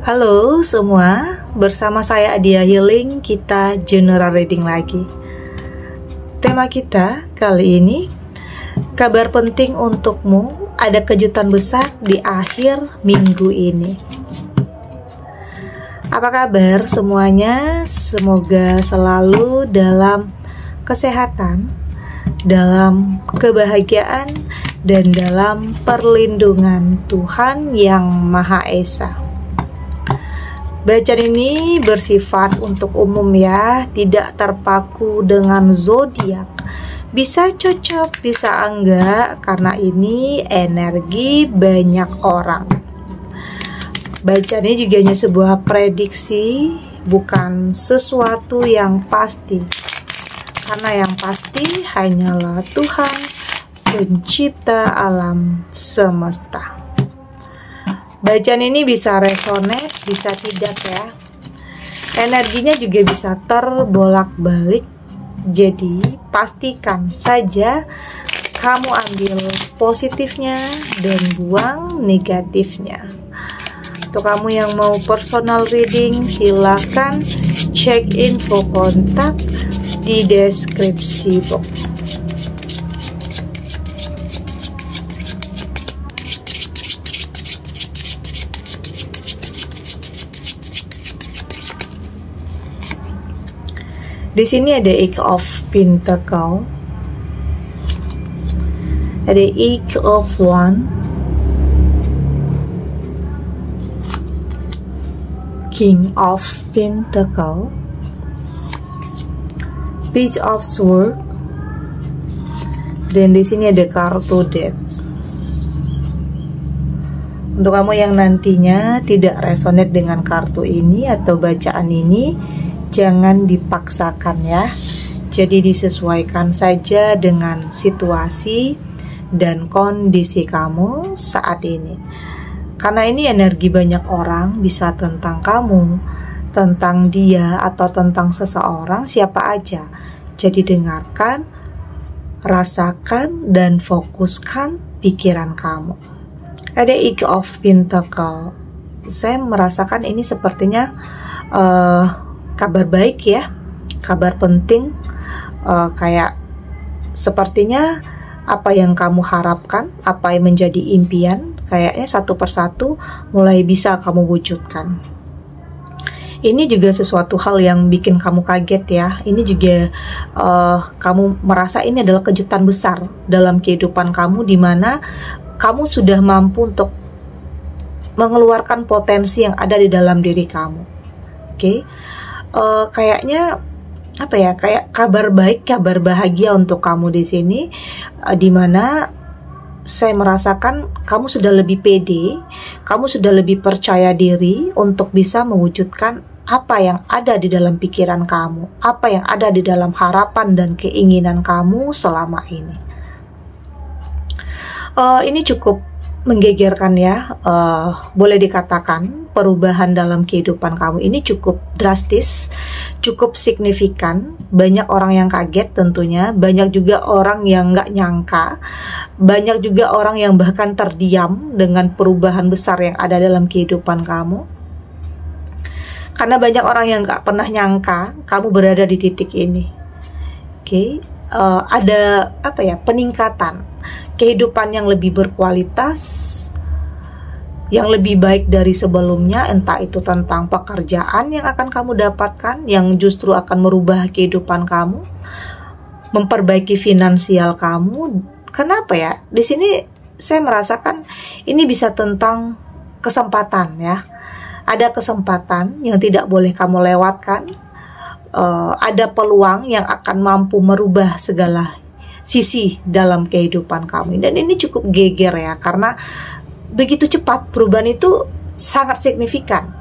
Halo semua, bersama saya Adia Healing, kita general reading lagi. Tema kita kali ini, kabar penting untukmu, ada kejutan besar di akhir minggu ini. Apa kabar semuanya? Semoga selalu dalam kesehatan, dalam kebahagiaan, dan dalam perlindungan Tuhan Yang Maha Esa. Bacaan ini bersifat untuk umum ya, tidak terpaku dengan zodiak. Bisa cocok, bisa enggak, karena ini energi banyak orang. Bacaan ini juga hanya sebuah prediksi, bukan sesuatu yang pasti. Karena yang pasti hanyalah Tuhan, pencipta alam semesta. Bacaan ini bisa resonate, bisa tidak ya. Energinya juga bisa terbolak-balik. Jadi pastikan saja kamu ambil positifnya dan buang negatifnya. Untuk kamu yang mau personal reading, silahkan cek info kontak di deskripsi box. Di sini ada Eight of Pentacle, ada Eight of Wand, King of Pentacle, Page of Swords, dan di sini ada kartu Death. Untuk kamu yang nantinya tidak resonate dengan kartu ini atau bacaan ini, jangan dipaksakan ya. Jadi disesuaikan saja dengan situasi dan kondisi kamu saat ini. Karena ini energi banyak orang, bisa tentang kamu, tentang dia, atau tentang seseorang, siapa aja. Jadi dengarkan, rasakan, dan fokuskan pikiran kamu. Ada Eight of Pentacle. Saya merasakan ini sepertinya kabar baik ya, kabar penting, kayak sepertinya apa yang kamu harapkan, apa yang menjadi impian, kayaknya satu persatu mulai bisa kamu wujudkan. Ini juga sesuatu hal yang bikin kamu kaget ya. Ini juga kamu merasa ini adalah kejutan besar dalam kehidupan kamu, di mana kamu sudah mampu untuk mengeluarkan potensi yang ada di dalam diri kamu. Oke. Kayaknya apa ya, kayak kabar baik, kabar bahagia untuk kamu di sini, dimana saya merasakan kamu sudah lebih pede, kamu sudah lebih percaya diri untuk bisa mewujudkan apa yang ada di dalam pikiran kamu, apa yang ada di dalam harapan dan keinginan kamu selama ini. Ini cukup menggegerkan ya, boleh dikatakan perubahan dalam kehidupan kamu ini cukup drastis, cukup signifikan. Banyak orang yang kaget tentunya, banyak juga orang yang nggak nyangka, banyak juga orang yang bahkan terdiam dengan perubahan besar yang ada dalam kehidupan kamu. Karena banyak orang yang nggak pernah nyangka kamu berada di titik ini. Oke, ada apa ya, peningkatan kehidupan yang lebih berkualitas, yang lebih baik dari sebelumnya, entah itu tentang pekerjaan yang akan kamu dapatkan, yang justru akan merubah kehidupan kamu, memperbaiki finansial kamu. Kenapa ya? Di sini saya merasakan ini bisa tentang kesempatan ya. Ada kesempatan yang tidak boleh kamu lewatkan. Ada peluang yang akan mampu merubah segala sisi dalam kehidupan kamu. Dan ini cukup geger ya, karena begitu cepat perubahan itu sangat signifikan.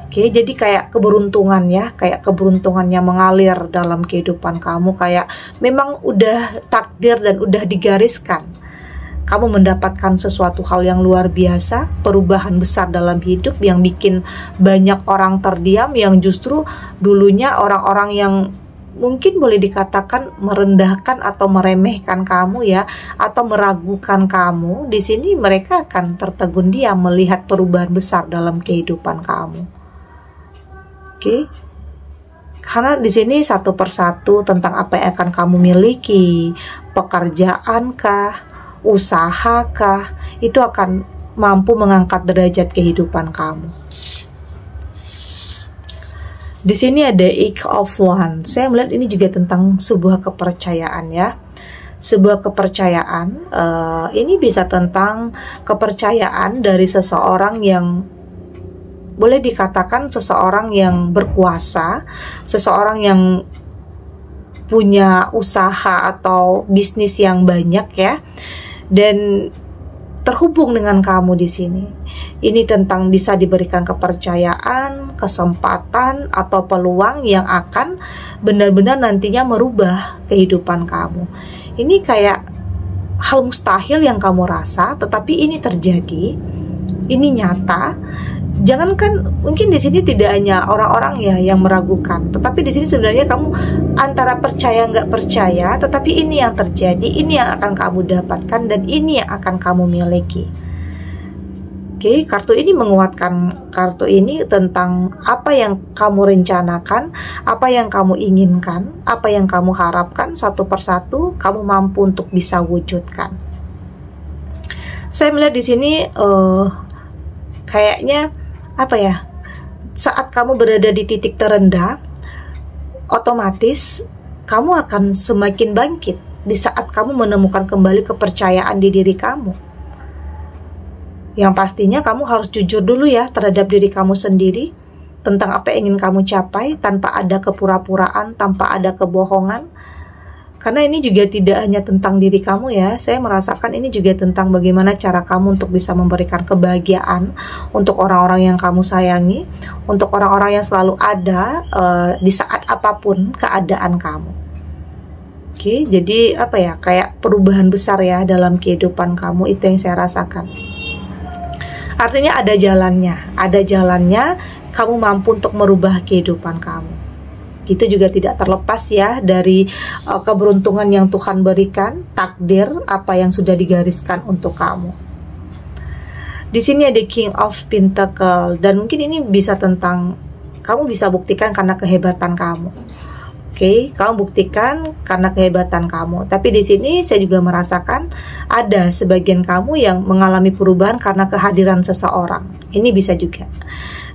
Oke, jadi kayak keberuntungan ya, kayak keberuntungannya mengalir dalam kehidupan kamu, kayak memang udah takdir dan udah digariskan. Kamu mendapatkan sesuatu hal yang luar biasa, perubahan besar dalam hidup yang bikin banyak orang terdiam, yang justru dulunya orang-orang yang mungkin boleh dikatakan merendahkan atau meremehkan kamu ya, atau meragukan kamu. Di sini mereka akan tertegun diam melihat perubahan besar dalam kehidupan kamu. Oke. Karena di sini satu persatu tentang apa yang akan kamu miliki, pekerjaankah, usahakah, itu akan mampu mengangkat derajat kehidupan kamu. Di sini ada Eight of Wands. Saya melihat ini juga tentang sebuah kepercayaan ya. Sebuah kepercayaan, ini bisa tentang kepercayaan dari seseorang yang boleh dikatakan seseorang yang berkuasa, seseorang yang punya usaha atau bisnis yang banyak ya, dan terhubung dengan kamu di sini. Ini tentang bisa diberikan kepercayaan, kesempatan atau peluang yang akan benar-benar nantinya merubah kehidupan kamu. Ini kayak hal mustahil yang kamu rasa, tetapi ini terjadi, ini nyata. Jangankan mungkin di sini tidak hanya orang-orang ya yang meragukan, tetapi di sini sebenarnya kamu antara percaya nggak percaya, tetapi ini yang terjadi, ini yang akan kamu dapatkan dan ini yang akan kamu miliki. Oke, kartu ini menguatkan, kartu ini tentang apa yang kamu rencanakan, apa yang kamu inginkan, apa yang kamu harapkan, satu persatu kamu mampu untuk bisa wujudkan. Saya melihat di sini kayaknya apa ya, saat kamu berada di titik terendah, otomatis kamu akan semakin bangkit di saat kamu menemukan kembali kepercayaan di diri kamu. Yang pastinya kamu harus jujur dulu ya terhadap diri kamu sendiri tentang apa yang ingin kamu capai, tanpa ada kepura-puraan, tanpa ada kebohongan. Karena ini juga tidak hanya tentang diri kamu ya, saya merasakan ini juga tentang bagaimana cara kamu untuk bisa memberikan kebahagiaan untuk orang-orang yang kamu sayangi, untuk orang-orang yang selalu ada di saat apapun keadaan kamu. Oke, jadi apa ya, kayak perubahan besar ya dalam kehidupan kamu, itu yang saya rasakan. Artinya ada jalannya, kamu mampu untuk merubah kehidupan kamu. Itu juga tidak terlepas ya dari keberuntungan yang Tuhan berikan, takdir apa yang sudah digariskan untuk kamu. Di sini ada King of Pentacle, dan mungkin ini bisa tentang kamu bisa buktikan karena kehebatan kamu. Oke, kamu buktikan karena kehebatan kamu. Tapi di sini saya juga merasakan ada sebagian kamu yang mengalami perubahan karena kehadiran seseorang. Ini bisa juga.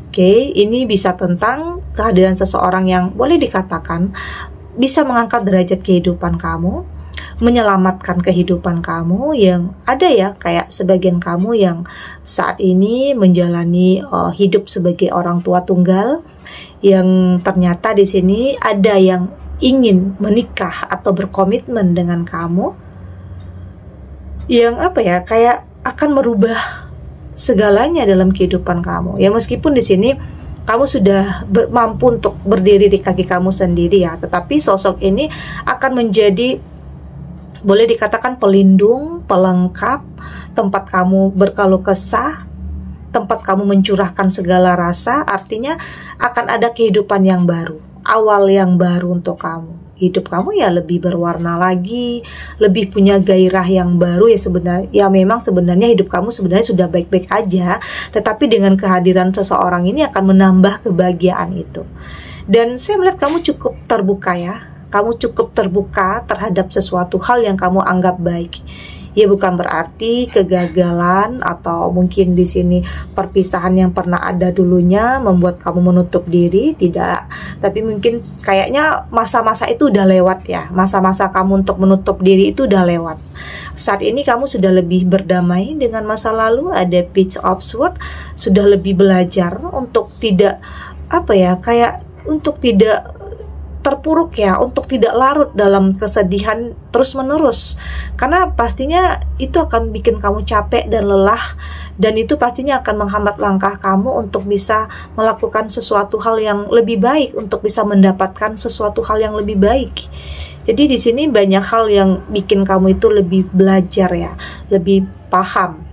Oke, ini bisa tentang kehadiran seseorang yang boleh dikatakan bisa mengangkat derajat kehidupan kamu, menyelamatkan kehidupan kamu, yang ada ya kayak sebagian kamu yang saat ini menjalani hidup sebagai orang tua tunggal, yang ternyata di sini ada yang ingin menikah atau berkomitmen dengan kamu, yang apa ya, kayak akan merubah segalanya dalam kehidupan kamu. Ya meskipun di sini kamu sudah mampu untuk berdiri di kaki kamu sendiri ya, tetapi sosok ini akan menjadi boleh dikatakan pelindung, pelengkap, tempat kamu berkeluh kesah, tempat kamu mencurahkan segala rasa. Artinya akan ada kehidupan yang baru, awal yang baru untuk kamu. Hidup kamu ya lebih berwarna lagi, lebih punya gairah yang baru ya sebenarnya. Ya memang sebenarnya hidup kamu sebenarnya sudah baik-baik aja, tetapi dengan kehadiran seseorang ini akan menambah kebahagiaan itu. Dan saya melihat kamu cukup terbuka ya. Kamu cukup terbuka terhadap sesuatu hal yang kamu anggap baik. Ya bukan berarti kegagalan atau mungkin di sini perpisahan yang pernah ada dulunya membuat kamu menutup diri, tidak. Tapi mungkin kayaknya masa-masa itu udah lewat ya. Masa-masa kamu untuk menutup diri itu udah lewat. Saat ini kamu sudah lebih berdamai dengan masa lalu. Ada Page of Swords, sudah lebih belajar untuk tidak apa ya, kayak untuk tidak terpuruk ya, untuk tidak larut dalam kesedihan terus-menerus, karena pastinya itu akan bikin kamu capek dan lelah, dan itu pastinya akan menghambat langkah kamu untuk bisa melakukan sesuatu hal yang lebih baik, untuk bisa mendapatkan sesuatu hal yang lebih baik. Jadi di sini banyak hal yang bikin kamu itu lebih belajar ya, lebih paham.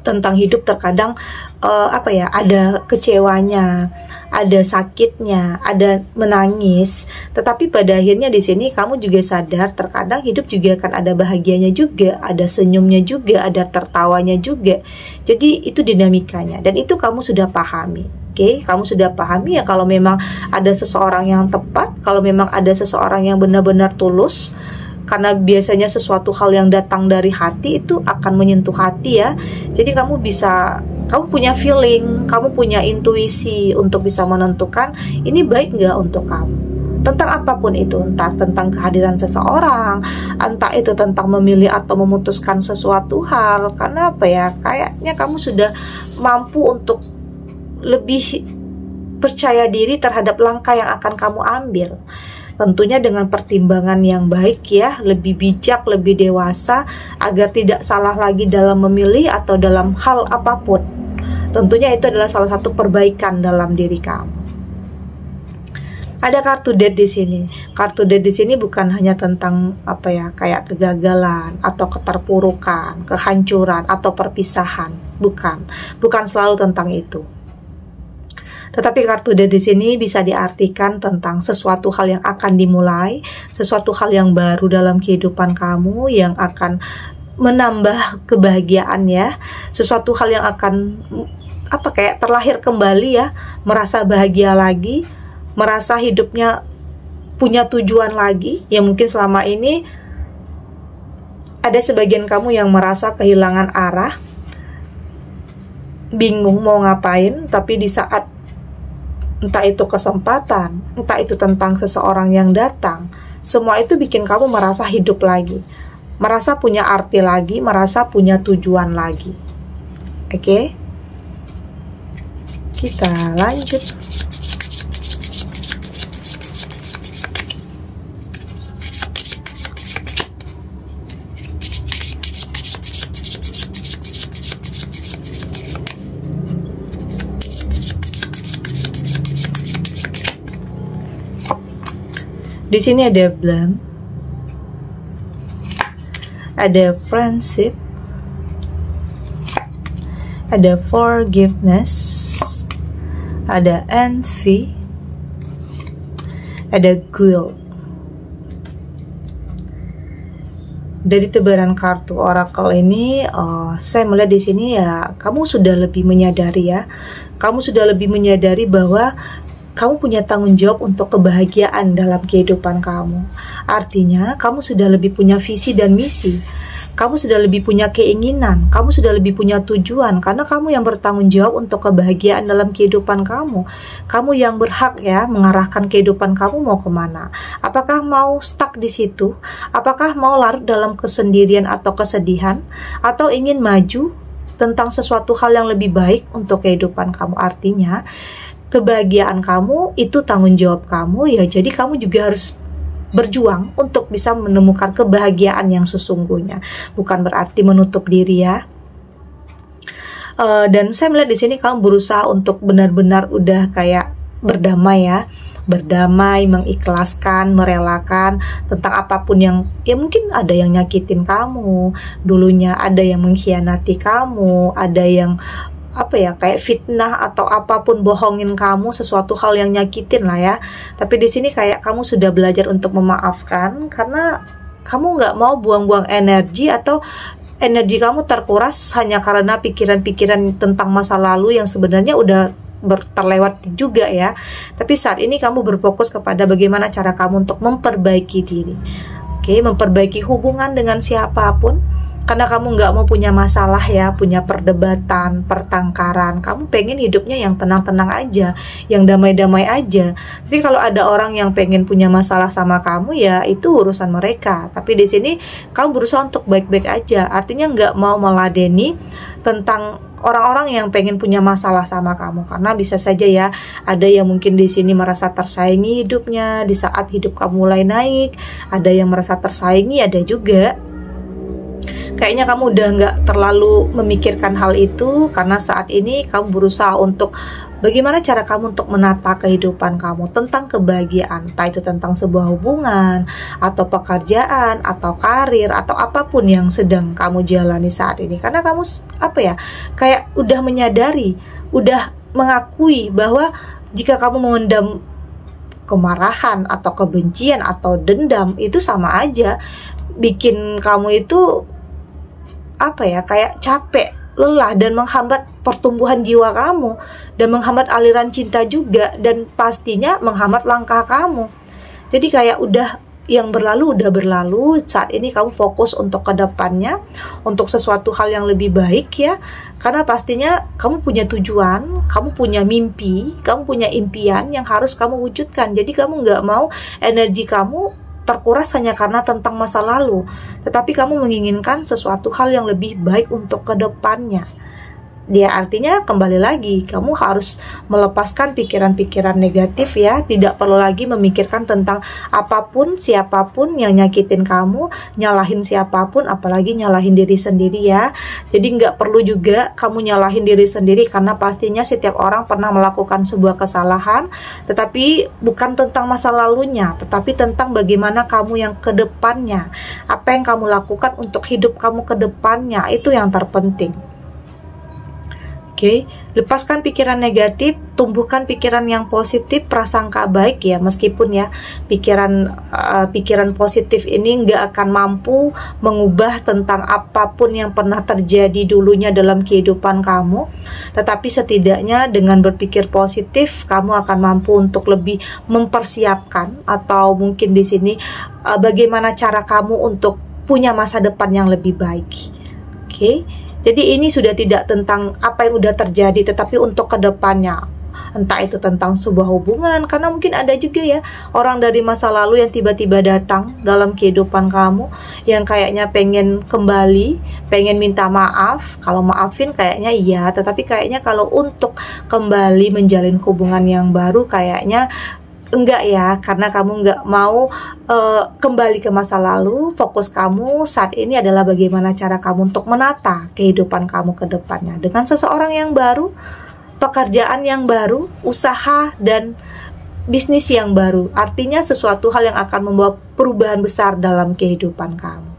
tentang hidup terkadang ada kecewanya, ada sakitnya, ada menangis. Tetapi pada akhirnya di sini kamu juga sadar terkadang hidup juga akan ada bahagianya juga, ada senyumnya juga, ada tertawanya juga. Jadi itu dinamikanya dan itu kamu sudah pahami. Oke, kamu sudah pahami ya kalau memang ada seseorang yang tepat, kalau memang ada seseorang yang benar-benar tulus. Karena biasanya sesuatu hal yang datang dari hati itu akan menyentuh hati ya. Jadi kamu punya feeling, kamu punya intuisi untuk bisa menentukan ini baik nggak untuk kamu. Tentang apapun itu, entah tentang kehadiran seseorang, entah itu tentang memilih atau memutuskan sesuatu hal. Karena kayaknya kamu sudah mampu untuk lebih percaya diri terhadap langkah yang akan kamu ambil. Tentunya dengan pertimbangan yang baik ya, lebih bijak, lebih dewasa, agar tidak salah lagi dalam memilih atau dalam hal apapun. Tentunya itu adalah salah satu perbaikan dalam diri kamu. Ada kartu Death di sini. Kartu Death di sini bukan hanya tentang kayak kegagalan atau keterpurukan, kehancuran atau perpisahan. Bukan selalu tentang itu. Tetapi kartu Death di sini bisa diartikan tentang sesuatu hal yang akan dimulai, sesuatu hal yang baru dalam kehidupan kamu yang akan menambah kebahagiaan ya, sesuatu hal yang akan kayak terlahir kembali ya, merasa bahagia lagi, merasa hidupnya punya tujuan lagi. Yang mungkin selama ini ada sebagian kamu yang merasa kehilangan arah, bingung mau ngapain, tapi di saat entah itu kesempatan, entah itu tentang seseorang yang datang, semua itu bikin kamu merasa hidup lagi, merasa punya arti lagi, merasa punya tujuan lagi. Oke? Kita lanjut. Di sini ada blame, ada friendship, ada forgiveness, ada envy, ada guilt. Dari tebaran kartu oracle ini, saya melihat di sini ya, kamu sudah lebih menyadari ya, kamu sudah lebih menyadari bahwa kamu punya tanggung jawab untuk kebahagiaan dalam kehidupan kamu. Artinya, kamu sudah lebih punya visi dan misi. Kamu sudah lebih punya keinginan. Kamu sudah lebih punya tujuan. Karena kamu yang bertanggung jawab untuk kebahagiaan dalam kehidupan kamu. Kamu yang berhak ya mengarahkan kehidupan kamu mau kemana. Apakah mau stuck di situ? Apakah mau larut dalam kesendirian atau kesedihan? Atau ingin maju tentang sesuatu hal yang lebih baik untuk kehidupan kamu? Artinya, kebahagiaan kamu itu tanggung jawab kamu ya, jadi kamu juga harus berjuang untuk bisa menemukan kebahagiaan yang sesungguhnya. Bukan berarti menutup diri ya. Dan saya melihat di sini kamu berusaha untuk benar-benar udah kayak berdamai ya, berdamai, mengikhlaskan, merelakan tentang apapun yang ya mungkin ada yang nyakitin kamu dulunya, ada yang mengkhianati kamu, ada yang kayak fitnah atau apapun bohongin kamu, sesuatu hal yang nyakitin lah ya. Tapi di sini kayak kamu sudah belajar untuk memaafkan karena kamu nggak mau buang-buang energi atau energi kamu terkuras hanya karena pikiran-pikiran tentang masa lalu yang sebenarnya udah terlewat juga ya. Tapi saat ini kamu berfokus kepada bagaimana cara kamu untuk memperbaiki diri. Oke, memperbaiki hubungan dengan siapapun. Karena kamu nggak mau punya masalah ya, punya perdebatan, pertengkaran. Kamu pengen hidupnya yang tenang-tenang aja, yang damai-damai aja. Tapi kalau ada orang yang pengen punya masalah sama kamu ya itu urusan mereka. Tapi di sini kamu berusaha untuk baik-baik aja. Artinya nggak mau meladeni tentang orang-orang yang pengen punya masalah sama kamu. Karena bisa saja ya, ada yang mungkin di sini merasa tersaingi hidupnya di saat hidup kamu mulai naik. Ada yang merasa tersaingi, ada juga. kayaknya kamu udah nggak terlalu memikirkan hal itu, karena saat ini kamu berusaha untuk bagaimana cara kamu untuk menata kehidupan kamu tentang kebahagiaan, entah itu tentang sebuah hubungan, atau pekerjaan, atau karir, atau apapun yang sedang kamu jalani saat ini. Karena kamu kayak udah menyadari, udah mengakui bahwa jika kamu memendam kemarahan atau kebencian atau dendam, itu sama aja bikin kamu itu kayak capek, lelah, dan menghambat pertumbuhan jiwa kamu, dan menghambat aliran cinta juga, dan pastinya menghambat langkah kamu. Jadi kayak yang berlalu udah berlalu. Saat ini kamu fokus untuk kedepannya, untuk sesuatu hal yang lebih baik ya. Karena pastinya kamu punya tujuan, kamu punya mimpi, kamu punya impian yang harus kamu wujudkan. Jadi kamu nggak mau energi kamu terkuras hanya karena tentang masa lalu, tetapi kamu menginginkan sesuatu hal yang lebih baik untuk kedepannya. Dia artinya kembali lagi, kamu harus melepaskan pikiran-pikiran negatif ya. Tidak perlu lagi memikirkan tentang apapun, siapapun yang nyakitin kamu, nyalahin siapapun, apalagi nyalahin diri sendiri ya. Jadi nggak perlu juga kamu nyalahin diri sendiri, karena pastinya setiap orang pernah melakukan sebuah kesalahan, tetapi bukan tentang masa lalunya, tetapi tentang bagaimana kamu yang kedepannya. Apa yang kamu lakukan untuk hidup kamu kedepannya, itu yang terpenting. Lepaskan pikiran negatif, tumbuhkan pikiran yang positif, prasangka baik ya. Meskipun ya pikiran positif ini nggak akan mampu mengubah tentang apapun yang pernah terjadi dulunya dalam kehidupan kamu, tetapi setidaknya dengan berpikir positif kamu akan mampu untuk lebih mempersiapkan, atau mungkin di sini bagaimana cara kamu untuk punya masa depan yang lebih baik. Jadi ini sudah tidak tentang apa yang udah terjadi, tetapi untuk kedepannya. Entah itu tentang sebuah hubungan, karena mungkin ada juga ya orang dari masa lalu yang tiba-tiba datang dalam kehidupan kamu, yang kayaknya pengen kembali, pengen minta maaf. Kalau maafin kayaknya iya, tetapi kayaknya kalau untuk kembali menjalin hubungan yang baru kayaknya enggak ya, karena kamu enggak mau kembali ke masa lalu. Fokus kamu saat ini adalah bagaimana cara kamu untuk menata kehidupan kamu ke depannya dengan seseorang yang baru, pekerjaan yang baru, usaha dan bisnis yang baru. Artinya sesuatu hal yang akan membawa perubahan besar dalam kehidupan kamu.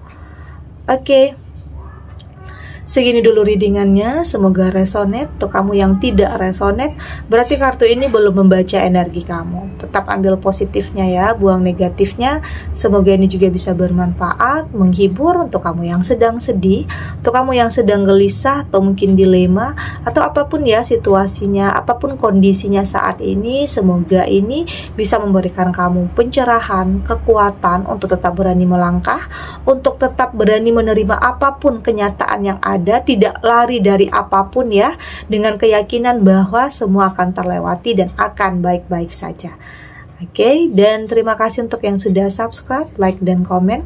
Segini dulu readingannya, semoga resonate. Untuk kamu yang tidak resonate, berarti kartu ini belum membaca energi kamu. Tetap ambil positifnya ya, buang negatifnya. Semoga ini juga bisa bermanfaat, menghibur untuk kamu yang sedang sedih, untuk kamu yang sedang gelisah atau mungkin dilema, atau apapun ya situasinya, apapun kondisinya saat ini. Semoga ini bisa memberikan kamu pencerahan, kekuatan untuk tetap berani melangkah, untuk tetap berani menerima apapun kenyataan yang ada, tidak lari dari apapun ya, dengan keyakinan bahwa semua akan terlewati dan akan baik-baik saja. Dan terima kasih untuk yang sudah subscribe, like, dan komen.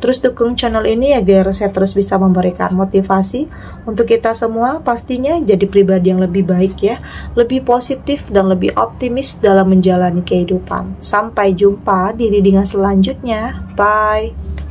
Terus dukung channel ini agar saya terus bisa memberikan motivasi untuk kita semua, pastinya jadi pribadi yang lebih baik ya, lebih positif dan lebih optimis dalam menjalani kehidupan. Sampai jumpa di readingan selanjutnya. Bye.